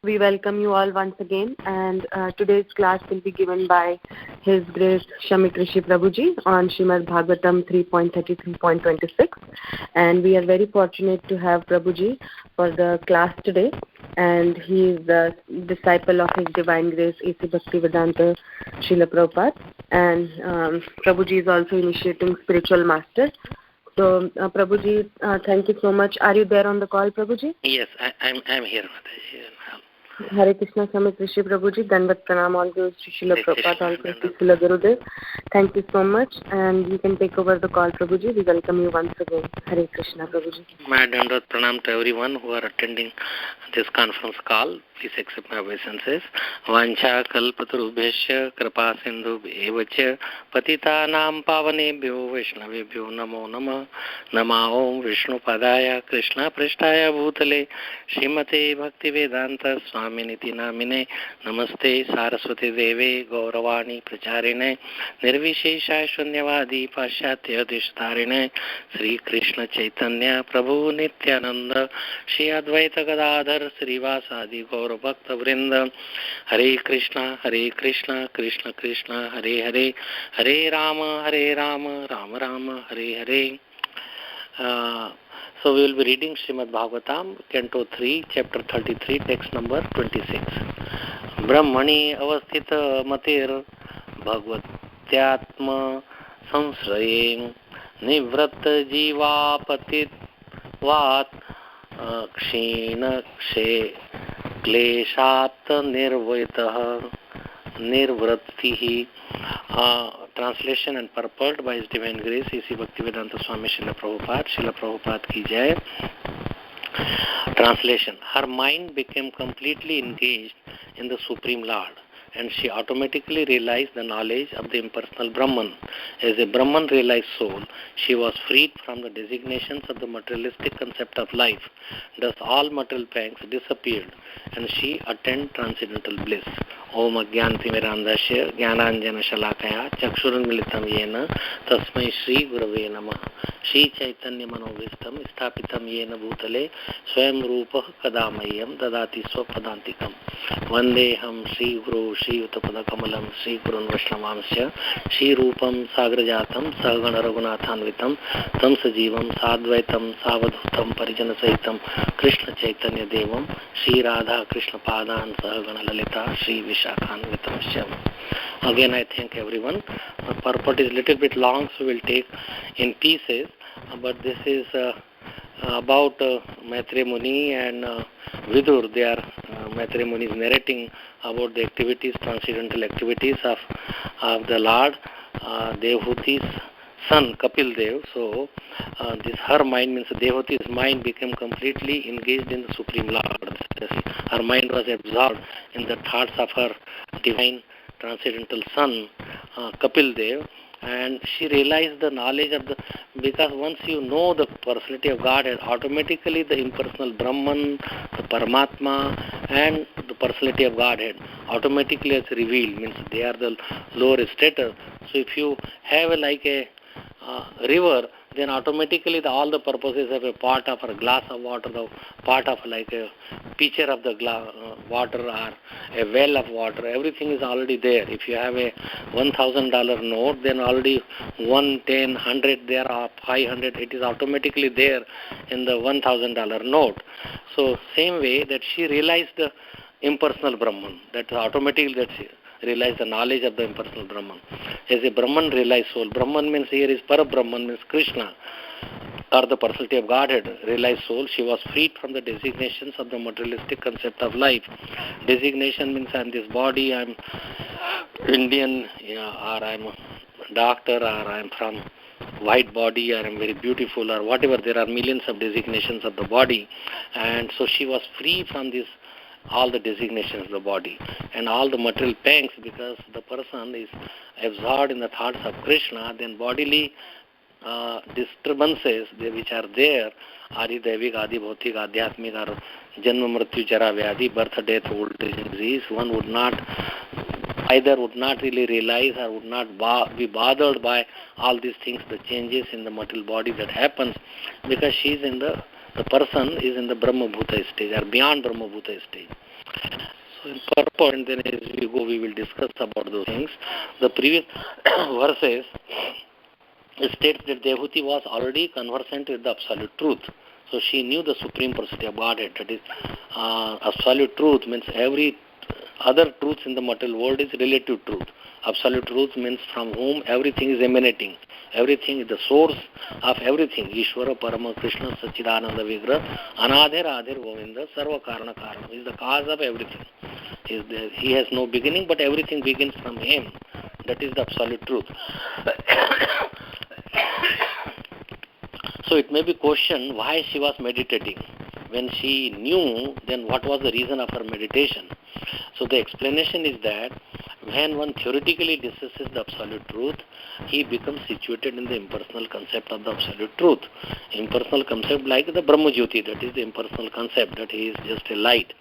We welcome you all once again, and today's class will be given by His Grace Shamit Rishi Prabhuji on Srimad Bhagavatam 3.33.26, and we are very fortunate to have Prabhuji for the class today, and he is the disciple of His Divine Grace A.C. Bhaktivedanta Srila Prabhupada, and Prabhuji is also initiating spiritual master. So, Prabhuji, thank you so much. Are you there on the call, Prabhuji? Yes, I'm here. Hare Krishna, Samit Rishi Prabhuji, Danvat Pranam, all those Srila Prabhupada, all those Srila Gurudev. Thank you so much, and you can take over the call, Prabhuji. We welcome you once again. Hare Krishna, Prabhuji. My Danvat Pranam to everyone who are attending this conference call. Please accept my obeisances. Vancha kalpatarubhesya kripa sindhu evacha patitanam pavanebhyo vaishnavebhyo namo namah. Nama om Vishnu padaya Krishna prishtaya bhutale Srimate Bhaktivedanta Swaminiti namine Namaste Saraswati Deve Gauravani Pracharine Nirvishesha Shunyavadi Paschatya Dishtarine Sri Krishna Chaitanya Prabhu Nityananda Shri Advaita Gadadhar Srivasadi Gaur Bhakta Vrinda Hare Krishna Krishna Krishna Hare Hare Hare Rama Rama Rama Hare Hare. So we will be reading Srimad Bhagavatam, Canto 3, Chapter 33, text number 26. Brahmani avasthita matir bhagavatyatma samsrayeng nivratta jivapatit vat kshina kshe kleshat nirvaitah nirvrattihi. Translation and purport by His Divine Grace A.C. Bhaktivedanta Swami Srila Prabhupada. Srila Prabhupada ki jai. Translation. Her mind became completely engaged in the Supreme Lord, and she automatically realized the knowledge of the impersonal Brahman. As a Brahman realized soul, she was freed from the designations of the materialistic concept of life. Thus all material pangs disappeared, and she attained transcendental bliss. Om Agyanti Mirandasya Jnananjana Shalakaya Chakshurun Militam Yena Tasmai Shri Gurave Namah. Shri Chaitanya Manovistam Sthapitam Yena Bhutale Swayam Rupa Kadamayam Dadati Swapadantikam Vandeham Shri Guru Shri Utapada Kamalam Shri Gurun Vaishnavamsya Shri Rupam Sagrajatam Sahagana Raghunathanvitam Tam Sajivam Sadvaitam Savadhutam Parijana Sahitam Krishna Chaitanya Devam Shri Radha Krishna Padan Sahagana Lalita Shri Vishakhanvitam Shyam. Again I thank everyone. The purport is a little bit long, so we'll take in pieces, but this is about Maitreya Muni and Vidur. They are Maitreya Muni is narrating about the activities, transcendental activities of the Lord, Devhuti's son Kapil Dev. So this her mind means Devhuti's mind became completely engaged in the Supreme Lord. Her mind was absorbed in the thoughts of her divine transcendental son Kapil Dev, and she realized the knowledge of the, because once you know the personality of God, automatically the impersonal Brahman, the Paramatma and the personality of Godhead automatically is revealed, means they are the lower status. So if you have like a river, then automatically all the purposes of a pot of a glass of water, the part of like a pitcher of the water or a well of water, everything is already there. If you have a $1,000 note, then already 1, 10, 100 there or 500, it is automatically there in the $1,000 note. So same way that she realized the impersonal Brahman, that automatically that she realize the knowledge of the impersonal Brahman. As a Brahman realized soul, Brahman means here is Para-Brahman, means Krishna, or the personality of Godhead, realized soul. She was freed from the designations of the materialistic concept of life. Designation means I'm this body, I'm Indian, or I'm a doctor, or I'm from white body, or I'm very beautiful, or whatever. There are millions of designations of the body, and so she was free from this all the designations of the body and all the material pangs, because the person is absorbed in the thoughts of Krishna. Then bodily disturbances which are there, Adi Devik, Adi Bhautik, Adhyatmik, or Janma Mrityu Jara Vyadhi, birth, death, old age, disease, one would not really realize or would not be bothered by all these things, the changes in the material body that happens, because she is in the person is in the Brahma Bhuta stage or beyond Brahma Bhuta stage. So in purport, and then as we go, we will discuss about those things. The previous verses states that Devahuti was already conversant with the absolute truth. So she knew the supreme personality of Godhead. That is, absolute truth means every other truths in the material world is relative truth. Absolute truth means from whom everything is emanating. Everything is the source of everything. Ishvara Parama Krishna Sachidananda Vigraha Anadhir Adhir Govinda Sarva Karana Karana. He is the cause of everything. He has no beginning, but everything begins from him. That is the absolute truth. So it may be questioned why she was meditating. When she knew, then what was the reason of her meditation? So the explanation is that when one theoretically discusses the absolute truth, he becomes situated in the impersonal concept of the absolute truth. Impersonal concept like the Brahma Jyoti, that is the impersonal concept, that he is just a light.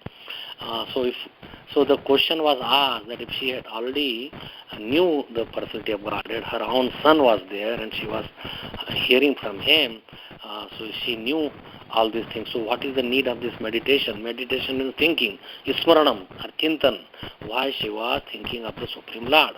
So the question was asked that if she had already knew the personality of Godhead, her own son was there and she was hearing from him, so she knew all these things. So what is the need of this meditation? Meditation is thinking, Ismaranam or Chintan, why she was thinking of the Supreme Lord.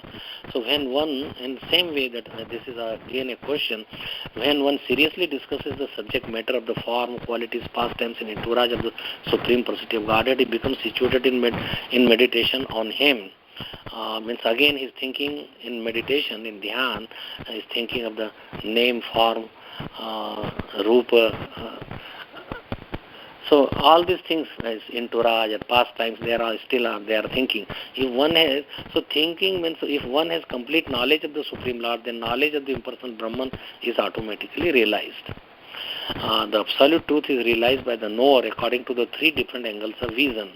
So when one, in the same way that this is again a question, when one seriously discusses the subject matter of the form, qualities, pastimes and entourage of the Supreme Personality of Godhead, he becomes situated in meditation on him. Means again he's thinking in meditation, in dhyan, he's thinking of the name, form, rupa. So all these things, as entourage and pastimes, they are thinking. If one has, so thinking means if one has complete knowledge of the Supreme Lord, then knowledge of the impersonal Brahman is automatically realized. The absolute truth is realized by the knower according to the three different angles of vision,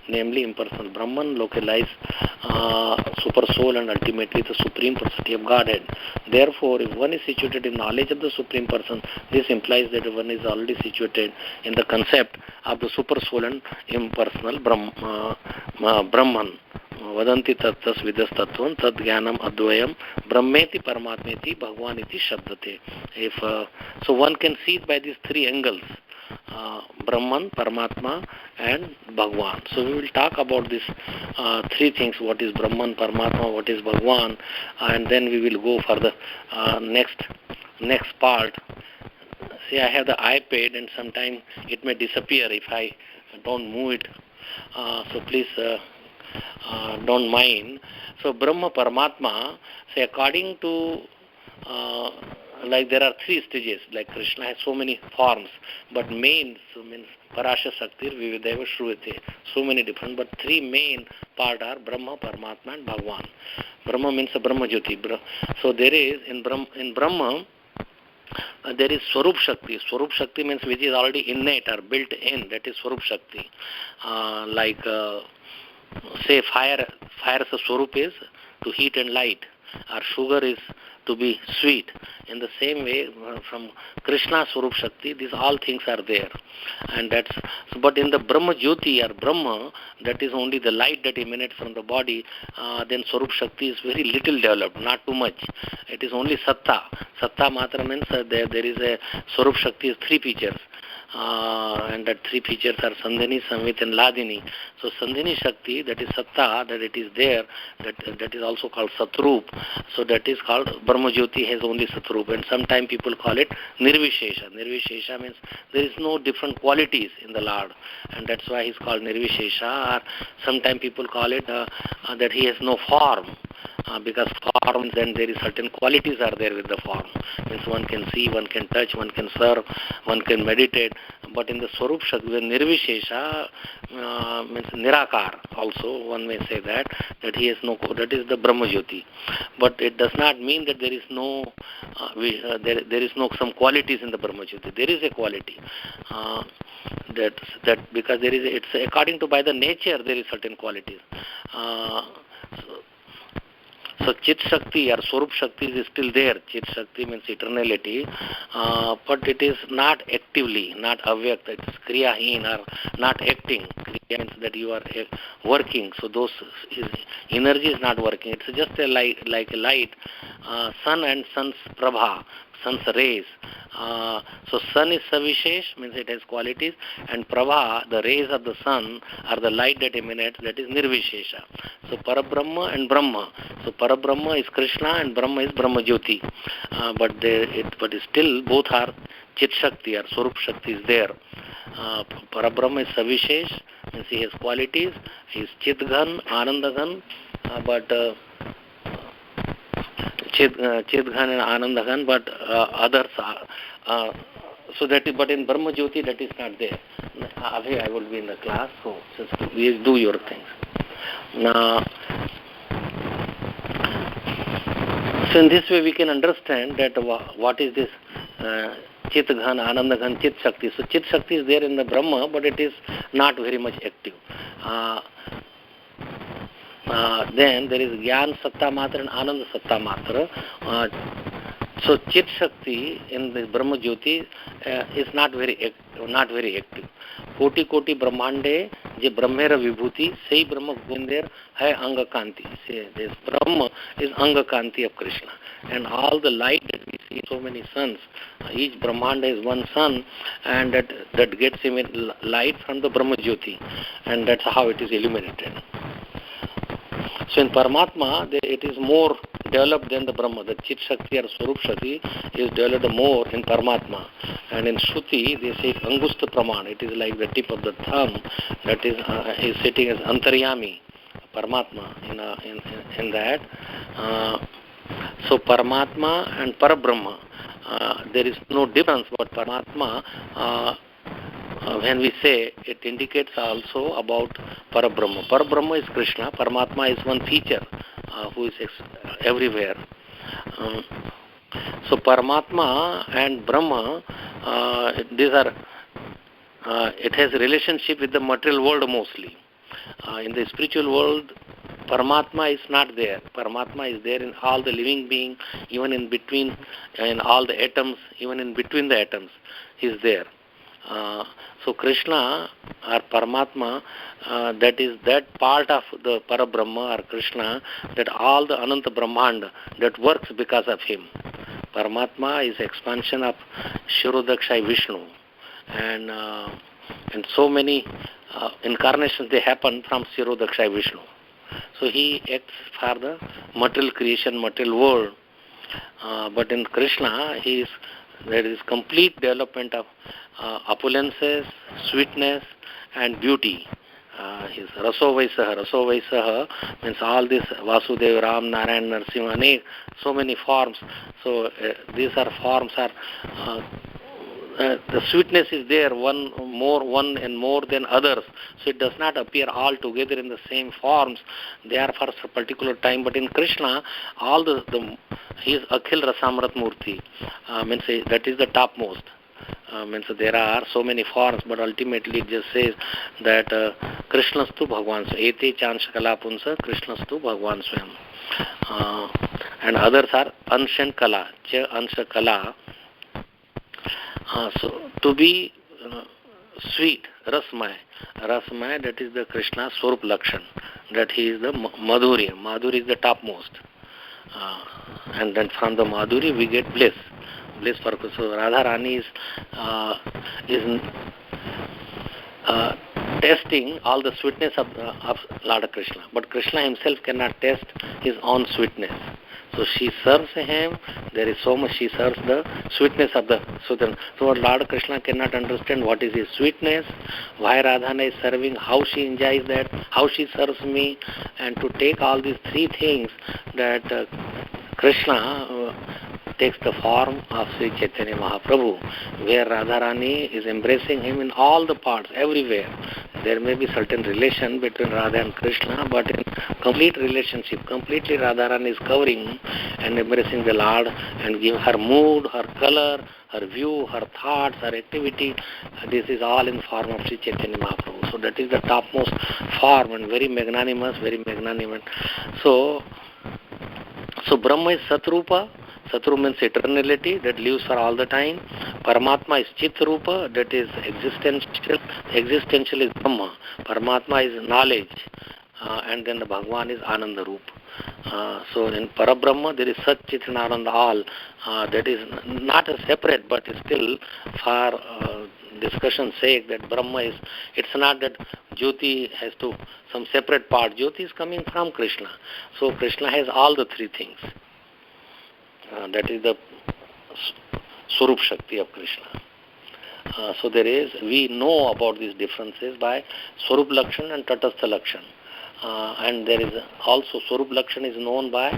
namely impersonal Brahman, localized super soul, and ultimately the supreme personality of Godhead. Therefore, if one is situated in knowledge of the supreme person, this implies that one is already situated in the concept of the super soul and impersonal Brahman. Vadanti tattas vidas tattvam tad jnanam advayam brahmeti paramatmeti bhagwaniti shabdate. So one can see it by these three angles, Brahman, Paramatma and Bhagwan. So we will talk about these three things, what is Brahman, Paramatma, what is Bhagwan, and then we will go for the next part. See, I have the iPad and sometimes it may disappear if I don't move it, so please don't mind. So Brahma, Paramatma, say according to like there are three stages, like Krishna has so many forms, but main means Parasha Shaktir Vivideva Shruvate, so many different, but three main part are Brahma, Paramatma and Bhagwan. Brahma means a Brahma Jyoti. So there is in Brahma there is Swarup Shakti. Swarup Shakti means which is already innate or built in, that is Swarup Shakti. Say fire's Swarup is to heat and light, or sugar is to be sweet. In the same way, from Krishna Swarup Shakti, these all things are there. And but in the Brahma Jyoti or Brahma, that is only the light that emanates from the body, then Swarup Shakti is very little developed, not too much. It is only Satta. Satta Matra means there is a Swarup Shakti is three features. And that three features are Sandhini, Samvit and Ladini. So Sandhini Shakti, that is Satta, that it is there, that is also called Satrup. So that is called Brahma Jyoti has only Satrup, and sometimes people call it Nirvishesha. Nirvishesha means there is no different qualities in the Lord, and that's why he's called Nirvishesha. Or sometimes people call it that he has no form. Because forms, then there is certain qualities are there with the form. Means one can see, one can touch, one can serve, one can meditate. But in the Swarup Shakti, Nirvishesha means Nirakar also, one may say that he has no, that is the Brahma Jyoti. But it does not mean that there is no, there is no some qualities in the Brahma Jyoti. There is a quality. That because there is, it's according to by the nature there is certain qualities. So Chit Shakti or Swarup Shakti is still there. Chit Shakti means eternality, but it is not actively, not avyakt, it is kriyahin or not acting. Kriya means that you are working, so those energy is not working. It's just a light, like a light, sun and sun's prabha. sun's rays. So sun is Savishesh, means it has qualities, and Prabha, the rays of the sun, are the light that emanates, that is Nirvishesha. So Parabrahma and Brahma. So Parabrahma is Krishna and Brahma is Brahma Jyoti. But still both are Chit Shakti or Swarup Shakti is there. Parabrahma is Savishesh, means he has qualities. He is Chidghan, Anandaghan, but Chidghan and Anandaghan, but others are. So that is, but in Brahma Jyoti that is not there. Abhi, I will be in the class, so just do your things. Now, so in this way we can understand that what is this Chit Ghan, Ananda Ghan, Chit Shakti. So Chit Shakti is there in the Brahma, but it is not very much active. Then there is Gyan Satta Matra and Ananda Satta Matra. So Chit Shakti in the Brahma Jyoti is not very active. Koti Koti Brahmande je Brahmera Vibhuti, say Brahma Govindir hai Anga Kanti. Say this Brahma is Anga Kanti of Krishna. And all the light that we see, so many suns, each Brahmanda is one sun, and that gets him light from the Brahma Jyoti, and that's how it is illuminated. So in Paramatma, it is more developed than the Brahma. The Chit Shakti or Swarup Shakti is developed more in Paramatma. And in Shruti, they say Angusta Praman. It is like the tip of the thumb that is sitting as Antaryami, Paramatma in that. So Paramatma and Parabrahma, there is no difference, but Paramatma, when we say, it indicates also about Parabrahma. Parabrahma is Krishna, Paramatma is one feature who is everywhere. So Paramatma and Brahma, these are, it has a relationship with the material world mostly. In the spiritual world, Paramatma is not there. Paramatma is there in all the living beings, even in between, in all the atoms, even in between the atoms, he is there. So Krishna or Paramatma, that is that part of the Parabrahma or Krishna, that all the Ananta Brahmanda that works because of him. Paramatma is expansion of Shirodakshai Vishnu, and so many incarnations they happen from Shirodakshai Vishnu. So he acts for the material creation, material world. But in Krishna, there is complete development of opulences, sweetness, and beauty. His Raso Vaisaha means all this Vasudeva, Ram, Narayan, Narsimha, so many forms. So these are forms the sweetness is there, one and more than others. So it does not appear all together in the same forms. They are for a particular time. But in Krishna, all he is Akhil Rasamrat Murti. Means that is the topmost. Means there are so many forms, but ultimately it just says that Krishnastu Bhagwan Swayam. Ete Chansha Kala Punsa Krishnastu Bhagwan Swayam. And others are Ansha and Kala. Cha Ansha Kala. So to be sweet, Rasmaya, that is the Krishna Swarup Lakshan, that he is the Madhuri. Madhuri is the topmost. And then from the Madhuri we get bliss. Bliss for so Radha Rani is testing all the sweetness of Lord Krishna. But Krishna himself cannot test his own sweetness. So she serves him, there is so much she serves the sweetness of the Sudan. So Lord Krishna cannot understand what is his sweetness, why Radhana is serving, how she enjoys that, how she serves me, and to take all these three things that Krishna takes the form of Sri Chaitanya Mahaprabhu, where Radharani is embracing him in all the parts, everywhere. There may be certain relation between Radha and Krishna, but in complete relationship, completely Radharani is covering and embracing the Lord and give her mood, her color, her view, her thoughts, her activity. This is all in form of Sri Chaitanya Mahaprabhu. So that is the topmost form and very magnanimous, very magnanimous. So Brahma is Satrupa. Satru means eternality, that lives for all the time. Paramatma is Chitrupa, that is existential. Existential is Brahma. Paramatma is knowledge. And then the Bhagwan is Ananda Rupa. So in Parabrahma there is Sat Chit and Ananda all. That is not a separate, but still for discussion's sake that Brahma is, it's not that Jyoti has to some separate part. Jyoti is coming from Krishna. So Krishna has all the three things. That is the Swarup Shakti of Krishna. So we know about these differences by Swarup Lakshan and Tatastha Lakshan. And there is also Swarup Lakshan is known by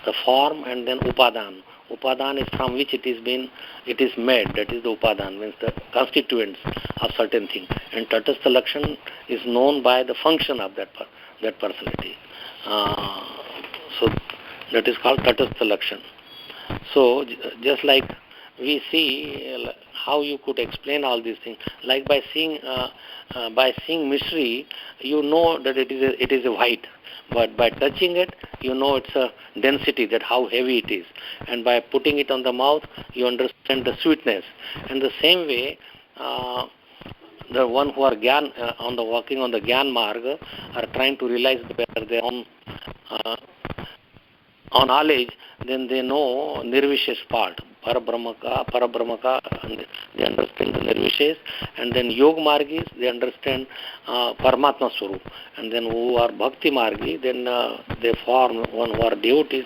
the form and then Upadan. Upadan is from which it is made, that is the Upadan, means the constituents of certain thing. And Tatastha Lakshan is known by the function of that personality. So that is called Tatastha Lakshan. So just like we see how you could explain all these things, like by seeing mystery, you know that it is a white, but by touching it, you know it's a density, that how heavy it is, and by putting it on the mouth, you understand the sweetness. And the same way, the one who are walking on the Gyan Marga are trying to realize their own knowledge, then they know Nirvishesh part, Parabrahmaka, and they understand the Nirvishesh, and then Yog Margis, they understand Paramatma Swarup, and then who are Bhakti Margi, then they form, one who are devotees,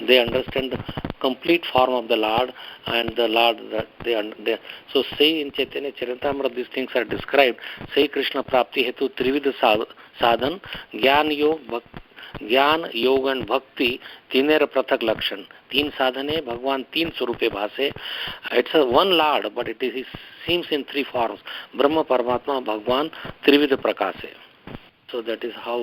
they understand the complete form of the Lord, and the Lord that they so say in Chaitanya Charitamrita these things are described. Say Krishna Prapti Hetu Trividha Sadhan, Gyan Yog, ज्ञान योग and भक्ति तीनेर पृथक लक्षण तीन साधने भगवान तीन स्वरूपे भासे it's one lord but it is seems in three forms ब्रह्म परमात्मा भगवान त्रिविध प्रकाशे so that is how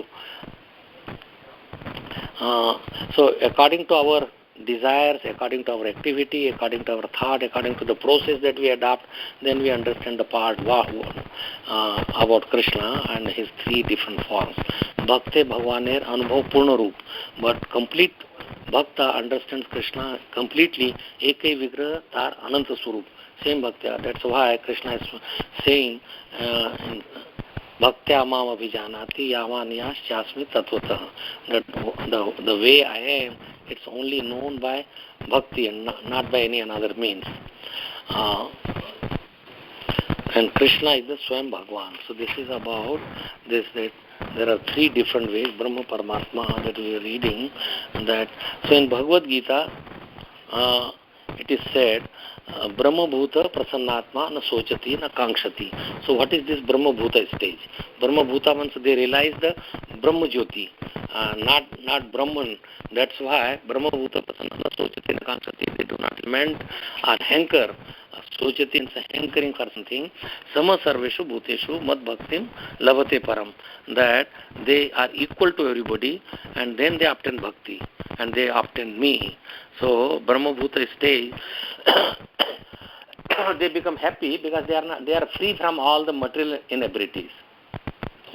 so according to our desires, according to our activity, according to our thought, according to the process that we adopt, then we understand the part about Krishna and his three different forms. Bhakte Bhagwaner Anubhav Purna Roop, but complete Bhakta understands Krishna completely, Ekai Vigraha Tar Ananta Swarup, same Bhakta. That's why Krishna is saying Bhaktya Mam Abhijanati Yavaniyas Chasmi Tatvataha, that the way I am, it's only known by bhakti and not by any another means. And Krishna is the Swam Bhagwan. So this is about this, that there are three different ways, Brahma Paramatma, that we are reading. That so in Bhagavad Gita, it is said, Brahma Bhuta Prasannatma na Sochati na Kankshati. So what is this Brahma Bhuta stage? Brahma Bhuta means they realize the Brahma Jyoti, not Brahman. That's why Brahma Bhuta Prasannatma na Sochati na Kankshati. They do not lament or hanker. Sochati is hankering for something. Sama Sarveshu Bhuteshu Mad Bhaktim Lavate Param. That they are equal to everybody and then they obtain bhakti and they obtain me. So Brahma Bhuta stage they become happy because they are free from all the material inabilities.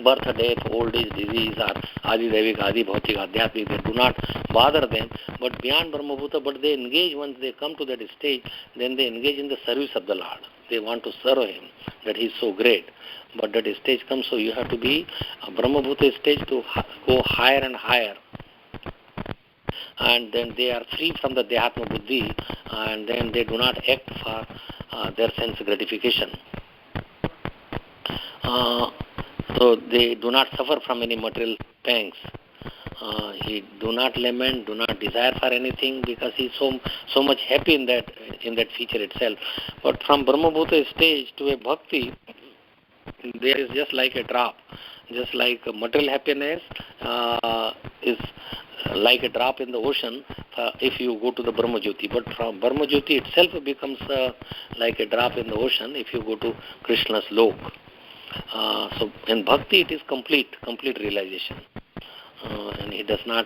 Birth, death, old age, disease, or Adi Devik, Adi Bhautik, Adhyatmik, they do not bother them. But beyond Brahma Bhuta, but they engage, once they come to that stage, then they engage in the service of the Lord. They want to serve Him, that He is so great. But that stage comes, so you have to be a Brahma Bhuta stage to go higher and higher. And then they are free from the Dehatma Buddhi, and then they do not act for their sense gratification. So they do not suffer from any material pangs. He do not lament, do not desire for anything, because he is so much happy in that feature itself. But from Brahma Bhuta stage to a bhakti, there is just like a drop. Just like material happiness is like a drop in the ocean if you go to the Brahma Jyoti. But from Brahma Jyoti itself becomes like a drop in the ocean if you go to Krishna's lok. So in bhakti it is complete realization. And he does not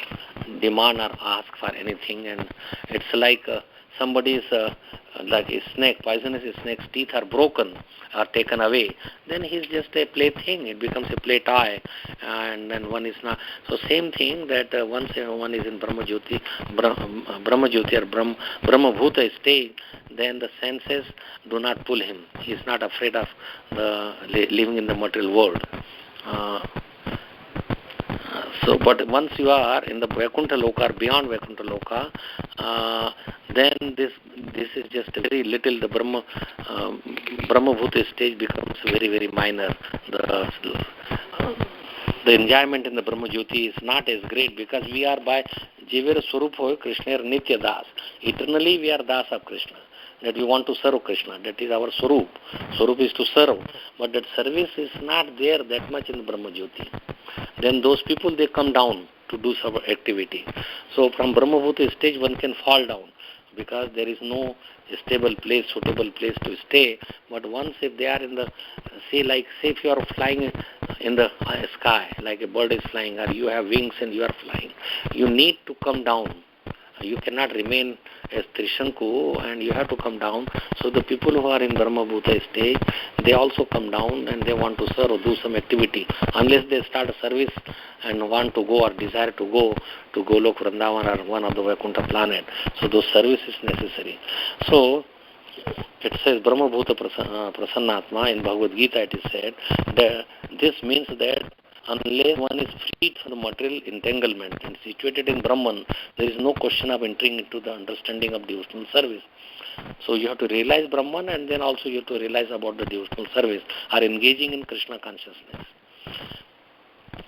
demand or ask for anything. And it's like somebody's like a snake, poisonous snake's teeth are broken or taken away, then he's just a plaything. It becomes a play toy, and then one is not. So same thing that once one is in Brahma Jyoti or Brahma Bhuta stage, then the senses do not pull him. He is not afraid of living in the material world. So, but once you are in the Vaikuntha Loka or beyond Vaikuntha Loka, then this is just very little. The Brahma Bhuta stage becomes very, very minor. The enjoyment in the Brahma Jyoti is not as great because we are by Jivera Swarup Hoy Krishna Nitya Das. Eternally we are Das of Krishna. That we want to serve Krishna. That is our Swarup. Swarup is to serve. But that service is not there that much in the Brahma Jyoti. Then those people, they come down to do some activity. So from Brahma Bhuta stage one can fall down because there is no stable place, suitable place to stay. But once if they are in the, say if you are flying in the sky, like a bird is flying, or you have wings and you are flying, you need to come down. You cannot remain as Trishanku and you have to come down. So the people who are in Brahma Bhuta stage, they also come down and they want to serve or do some activity. Unless they start a service and want to go or desire to go to Golok, Vrindavan or one of the Vaikuntha planet. So those service is necessary. So it says Brahma Bhuta Prasannatma in Bhagavad Gita it is said that this means that unless one is freed from the material entanglement and situated in Brahman, there is no question of entering into the understanding of devotional service. So you have to realize Brahman and then also you have to realize about the devotional service or engaging in Krishna consciousness.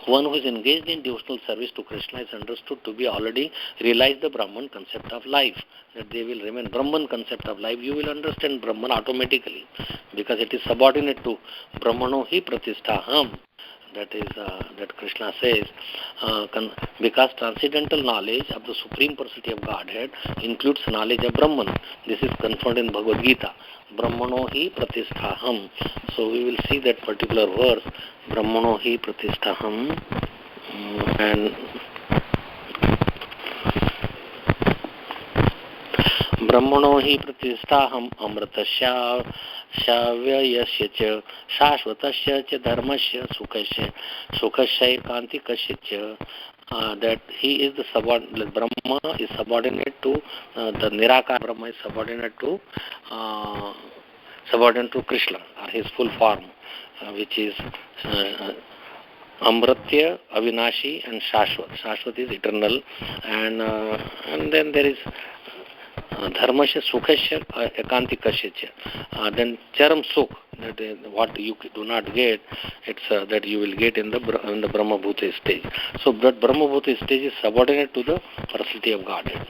One who is engaged in devotional service to Krishna is understood to be already realized the Brahman concept of life. That they will remain Brahman concept of life. You will understand Brahman automatically because it is subordinate to Brahmano hi pratistaham. That is, that Krishna says, because transcendental knowledge of the Supreme Personality of Godhead includes knowledge of Brahman. This is confirmed in Bhagavad Gita. Brahmano hi pratisthaham. So we will see that particular verse, Brahmano hi pratisthaham, and Brahmano hi pratisthaham amritasya Shavyayasya cha Shashvatasya cha Dharmasya Sukhasya Kantikasya cha. That he is the subordinate, Brahma is subordinate to the Nirakara Brahma is subordinate to Krishna or his full form, which is Amritya, Avinashi and Shashvat. Shashvat is eternal, and then there is Dharmasya, Sukhasya, Ekantikasya. Then Charam Sukh, that is what you do not get, it's that you will get in the Brahma Bhuta stage. So that Brahma Bhuta stage is subordinate to the personality of Godhead.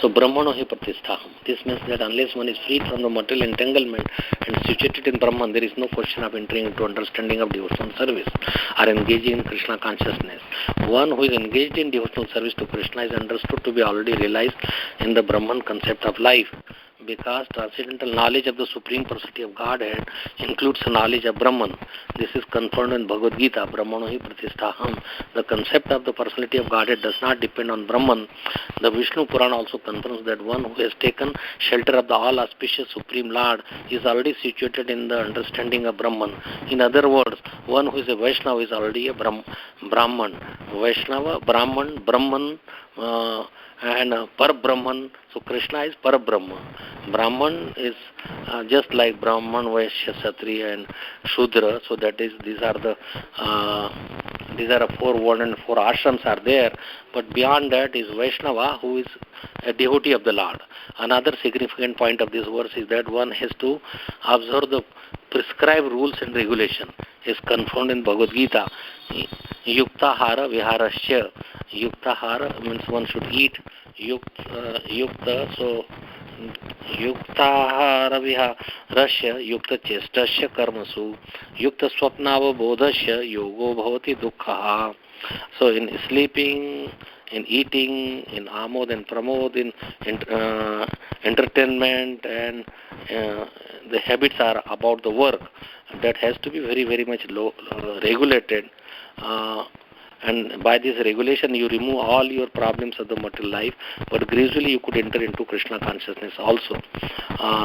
So Brahmano hi pratisthaham. This means that unless one is freed from the material entanglement and situated in Brahman, there is no question of entering into understanding of devotional service or engaging in Krishna consciousness. One who is engaged in devotional service to Krishna is understood to be already realized in the Brahman concept of life. Because transcendental knowledge of the Supreme Personality of Godhead includes knowledge of Brahman. This is confirmed in Bhagavad Gita, Brahmano hi pratisthaham. The concept of the Personality of Godhead does not depend on Brahman. The Vishnu Purana also confirms that one who has taken shelter of the all-auspicious Supreme Lord is already situated in the understanding of Brahman. In other words, one who is a Vaishnava is already a Brahman. Vaishnava, Brahman, and Par-Brahman. So Krishna is Par-Brahma. Brahman is just like Brahman, Vaishya, Kshatriya and Shudra. So that is, these are a 4 world and 4 ashrams are there. But beyond that is Vaishnava, who is a devotee of the Lord. Another significant point of this verse is that one has to observe the prescribed rules and regulation. Is confirmed in Bhagavad Gita. Yuktahara viharasya. Yuktahara means one should eat. Yukta, so Yuktahara viharasya, Yukta chestasya karmasu, Yukta swapnava bodhasya, yogo bhavati dukkha. So in sleeping, in eating, in amod and pramod, in entertainment, and the habits are about the work. That has to be very, very much regulated. And by this regulation, you remove all your problems of the material life, but gradually you could enter into Krishna consciousness also.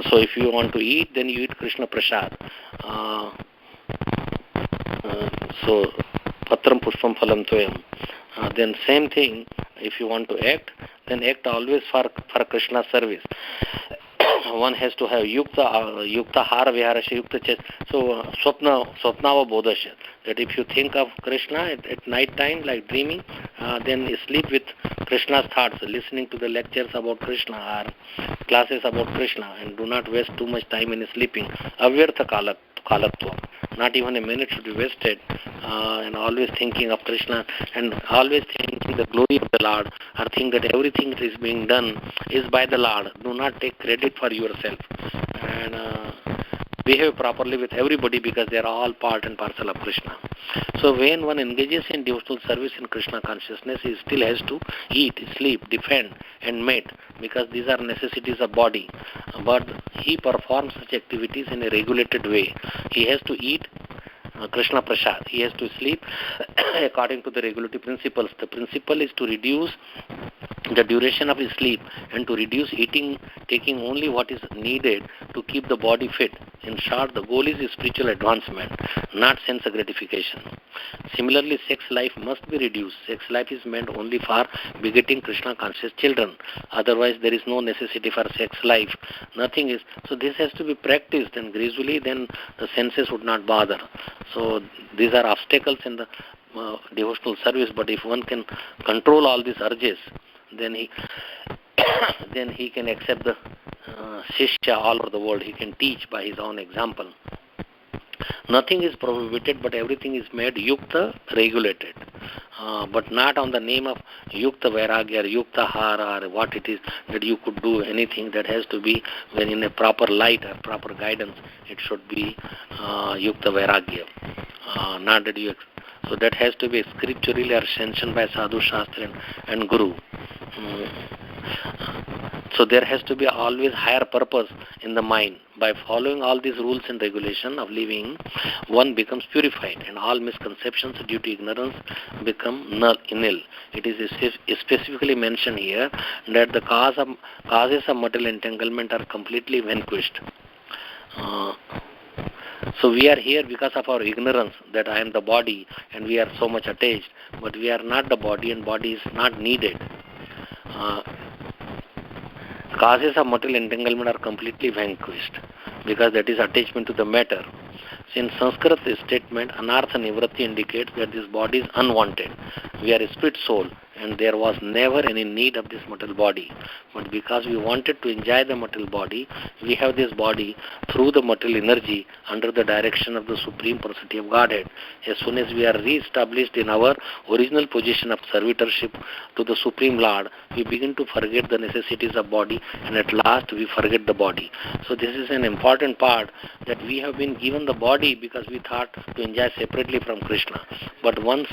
So if you want to eat, then you eat Krishna Prasad. So Patram Pushpam Phalam Toyam. Then same thing, if you want to act, then act always for Krishna service. one has to have yukta hara viharasya yukta chest. So swapnava bodhasya, that if you think of Krishna at night time like dreaming, then sleep with Krishna's thoughts, listening to the lectures about Krishna or classes about Krishna, and do not waste too much time in sleeping. Avyartha kalatva, not even a minute should be wasted, and always thinking of Krishna and always thinking the glory of the Lord, or think that everything that is being done is by the Lord. Do not take credit for yourself, and behave properly with everybody, because they are all part and parcel of Krishna. So when one engages in devotional service in Krishna consciousness, he still has to eat, sleep, defend and mate, because these are necessities of body. But he performs such activities in a regulated way. He has to eat Krishna Prasad. He has to sleep according to the regulatory principles. The principle is to reduce the duration of his sleep and to reduce eating, taking only what is needed to keep the body fit. In short, the goal is spiritual advancement, not sense gratification. Similarly, sex life must be reduced. Sex life is meant only for begetting Krishna conscious children. Otherwise, there is no necessity for sex life. Nothing is. So this has to be practiced, and gradually then the senses would not bother. So these are obstacles in the devotional service, but if one can control all these urges, then he then he can accept the shishya all over the world. He can teach by his own example. Nothing is prohibited, but everything is made yukta, regulated, but not on the name of yukta vairagya or yukta hara or what it is that you could do anything. That has to be when in a proper light or proper guidance. It should be yukta vairagya, not that you. So that has to be scripturally or sanctioned by sadhu shastra and guru. So there has to be always higher purpose in the mind. By following all these rules and regulation of living, one becomes purified, and all misconceptions due to ignorance become nil. It is specifically mentioned here that the causes of material entanglement are completely vanquished. So we are here because of our ignorance that I am the body and we are so much attached, but we are not the body and body is not needed. Causes of material entanglement are completely vanquished because that is attachment to the matter. So in Sanskrit, this statement, anartha nivritti, indicates that this body is unwanted. We are a spirit soul and there was never any need of this material body. But because we wanted to enjoy the material body, we have this body through the material energy under the direction of the Supreme Personality of Godhead. As soon as we are re-established in our original position of servitorship to the Supreme Lord, we begin to forget the necessities of body, and at last we forget the body. So this is an important part, that we have been given the body because we thought to enjoy separately from Krishna. But once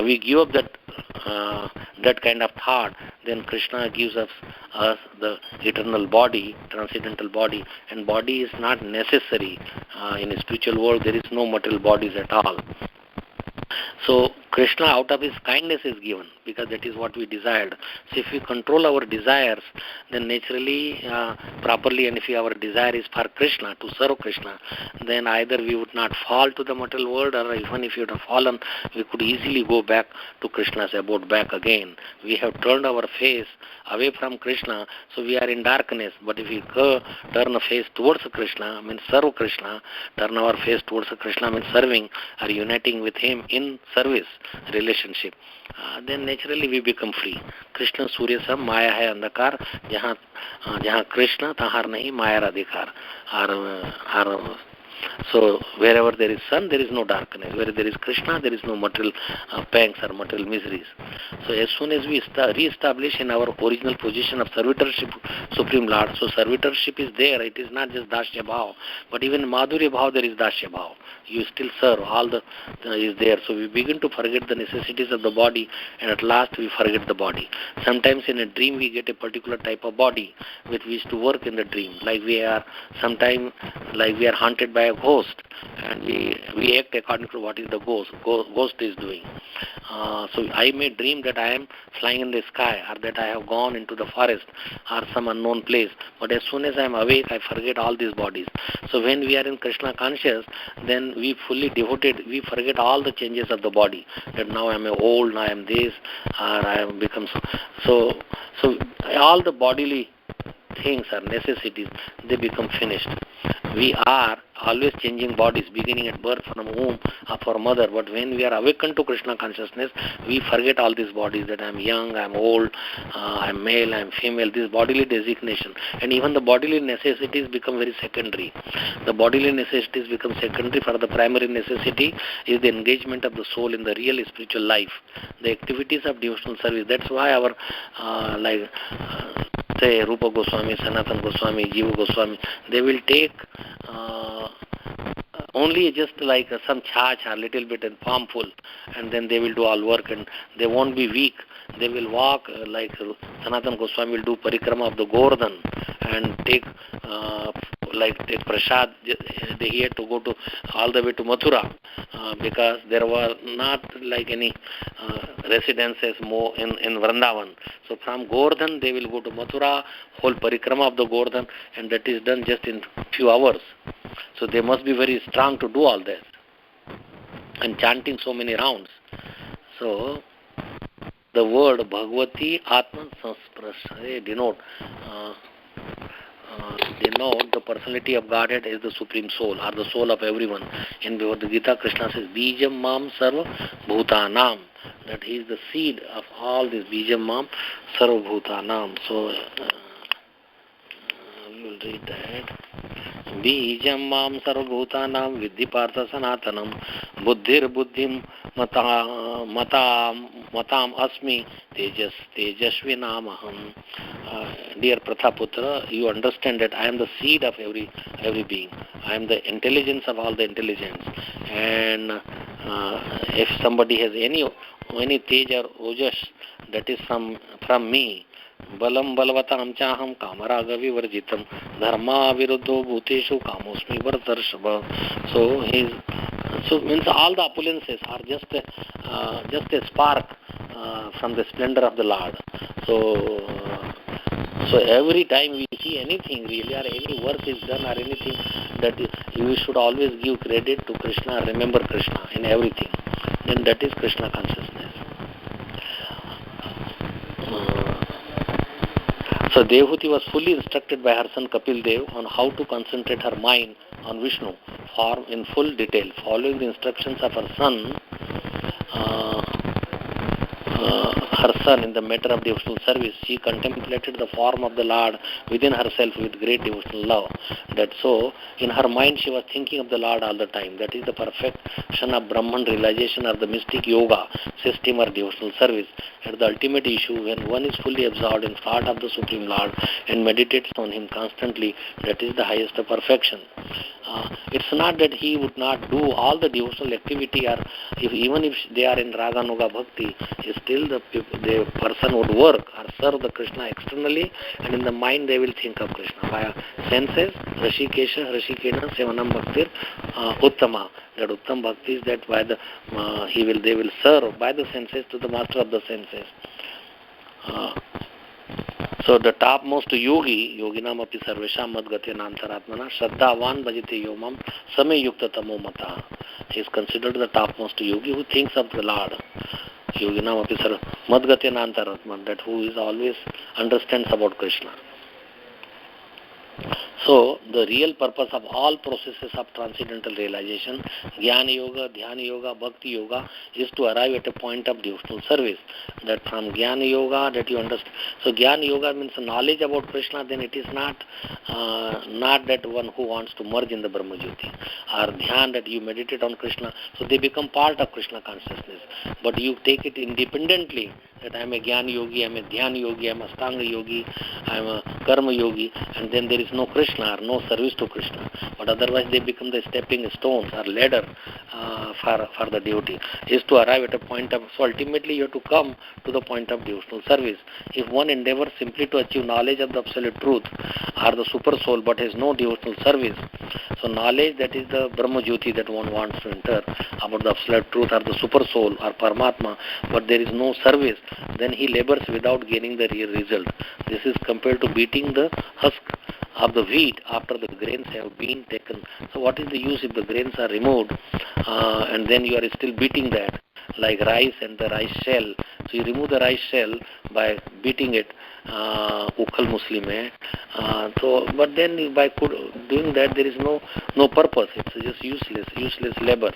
we give up that kind of thought, then Krishna gives us the eternal body, transcendental body, and body is not necessary. In a spiritual world, there is no material bodies at all. So Krishna, out of his kindness, is given because that is what we desired. So if we control our desires, then naturally, properly, and if our desire is for Krishna, to serve Krishna, then either we would not fall to the material world, or even if we would have fallen, we could easily go back to Krishna's abode, back again. We have turned our face away from Krishna, so we are in darkness. But if we turn a face towards Krishna, means serve Krishna, turn our face towards Krishna means serving or uniting with him in service relationship, then naturally we become free. Krishna Surya Sam Maya hai andhakar, jahan Krishna tahar nahi Maya radhikar. So wherever there is sun, there is no darkness. Where there is Krishna, there is no material pangs or material miseries. So as soon as we re-establish in our original position of servitorship Supreme Lord, so servitorship is there. It is not just Dashya Bhav, but even Madhurya Bhav there is Dashya Bhav. You still serve, all the is there. So we begin to forget the necessities of the body, and at last we forget the body. Sometimes in a dream we get a particular type of body with which to work in the dream. Like we are haunted by a ghost, and we act according to what is the ghost is doing. So I may dream that I am flying in the sky, or that I have gone into the forest or some unknown place, but as soon as I am awake, I forget all these bodies. So when we are in Krishna conscious, then we fully devoted, we forget all the changes of the body, that now I am old, now I am this, or I have become so all the bodily things or necessities, they become finished. We are always changing bodies, beginning at birth from womb of our mother, but when we are awakened to Krishna consciousness, we forget all these bodies, that I am young, I am old, I am male, I am female, this bodily designation, and even the bodily necessities become very secondary. The bodily necessities become secondary. For the primary necessity is the engagement of the soul in the real spiritual life, the activities of devotional service. That's why our say Rupa Goswami, Sanatan Goswami, Jiva Goswami, they will take only just like some charge, a little bit and palmful, and then they will do all work, and they won't be weak. They will walk like Sanatan Goswami will do parikrama of the Govardhan and take take prasad. He had to go to all the way to Mathura because there were not like any residences more in Vrindavan. So from Govardhan they will go to Mathura, whole parikrama of the Govardhan, and that is done just in few hours. So they must be very strong to do all this, and chanting so many rounds. So the word Bhagavati Atman Sansprasha denote the personality of Godhead is the Supreme Soul, or the soul of everyone. In the Gita, Krishna says, Bijam Mam Sarva Bhutanam, that he is the seed of all this. Bijam Mam Sarva Bhutanam. So we will read that. Bijam Mam Sarva Bhutanam Vidhi Partha Sanatanam Buddhir Buddhim Matam Asmi Tejasvi Namaham. Dear Prathaputra, you understand that I am the seed of every being. I am the intelligence of all the intelligence. And if somebody has any tej or ojas, that is from me. Balam balvatam chaham kamaragavi varjitam dharma viruddho bhuteshu kamosmi vartarshava. So means all the opulences are just a spark from the splendor of the Lord. So every time we see anything really, or any work is done or anything, that you should always give credit to Krishna, remember Krishna in everything. Then that is Krishna consciousness. So Devahuti was fully instructed by her son Kapil Dev on how to concentrate her mind on Vishnu in full detail. Following the instructions of her son in the matter of devotional service, she contemplated the form of the Lord within herself with great devotional love. That so, in her mind she was thinking of the Lord all the time. That is the perfection of Brahman realization of the mystic yoga system or devotional service. At the ultimate issue, when one is fully absorbed in thought of the Supreme Lord and meditates on Him constantly, that is the highest of perfection. It's not that he would not do all the devotional activity, or even if they are in Raga Nuga Bhakti, still the person would work or serve the Krishna externally, and in the mind they will think of Krishna. By senses, Rashikesha, Rashikena, Sevanam Bhaktir, Uttama. That Uttam Bhakti is that by the they will serve by the senses to the master of the senses. So the topmost yogi, yoginam api sarvesham madgatena antaratmana, shraddhavan bhajite yomam same yukta tamo mata. He is considered the topmost yogi who thinks of the Lord. Yoginam api madgatena antaratmana, that who is always understands about Krishna. So, the real purpose of all processes of transcendental realization, Jnana Yoga, Dhyana Yoga, Bhakti Yoga, is to arrive at a point of devotional service. That from Jnana Yoga, that you understand. So, Jnana Yoga means knowledge about Krishna, then it is not that one who wants to merge in the Brahma Jyoti. Or Dhyan, that you meditate on Krishna, so they become part of Krishna consciousness. But you take it independently, that I am a Jnana Yogi, I am a Dhyana Yogi, I am a Stanga Yogi, I am a Karma Yogi, and then there is no Krishna or no service to Krishna. But otherwise they become the stepping stones or ladder for the devotee. Is to arrive at a point of, so ultimately you have to come to the point of devotional service. If one endeavors simply to achieve knowledge of the absolute truth or the super soul but has no devotional service, so knowledge, that is the Brahma Jyoti that one wants to enter about the absolute truth or the super soul or Paramatma, but there is no service, then he labors without gaining the real result. This is compared to beating the husk of the wheat after the grains have been taken. So what is the use if the grains are removed and then you are still beating that, like rice and the rice shell. So you remove the rice shell by beating it, Ukhal Muslim hai. But then by doing that, there is no purpose. It's just useless labor.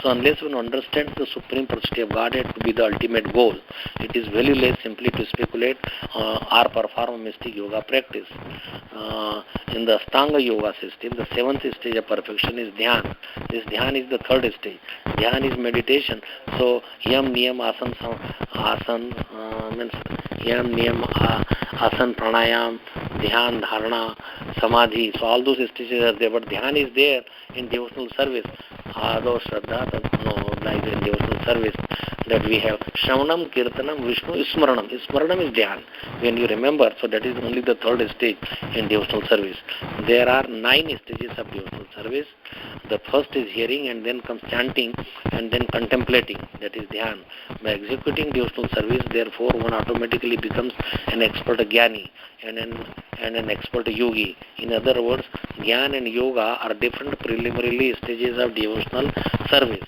So unless one understands the Supreme Personality of Godhead to be the ultimate goal, it is valueless simply to speculate or perform a mystic yoga practice. In the Ashtanga yoga system, the seventh stage of perfection is Dhyan. This Dhyan is the third stage. Dhyan is meditation. So Yam, Niyam, Asan means Yam, Niyam, Asan, Pranayam, Dhyan, Dharana, Samadhi. So all those stages are there, but Dhyan is there in devotional service. Ado Shraddha, like in devotional service that we have Shravanam, Kirtanam, Vishnu, Smaranam. Smaranam is Dhyan. When you remember, so that is only the third stage in devotional service. There are 9 stages of devotional service. The first is hearing, and then comes chanting, and then contemplating. That is Dhyan. By executing devotional service, therefore, one automatically becomes an expert Jnani and an expert yogi. In other words, Jnana and yoga are different preliminary stages of devotional service.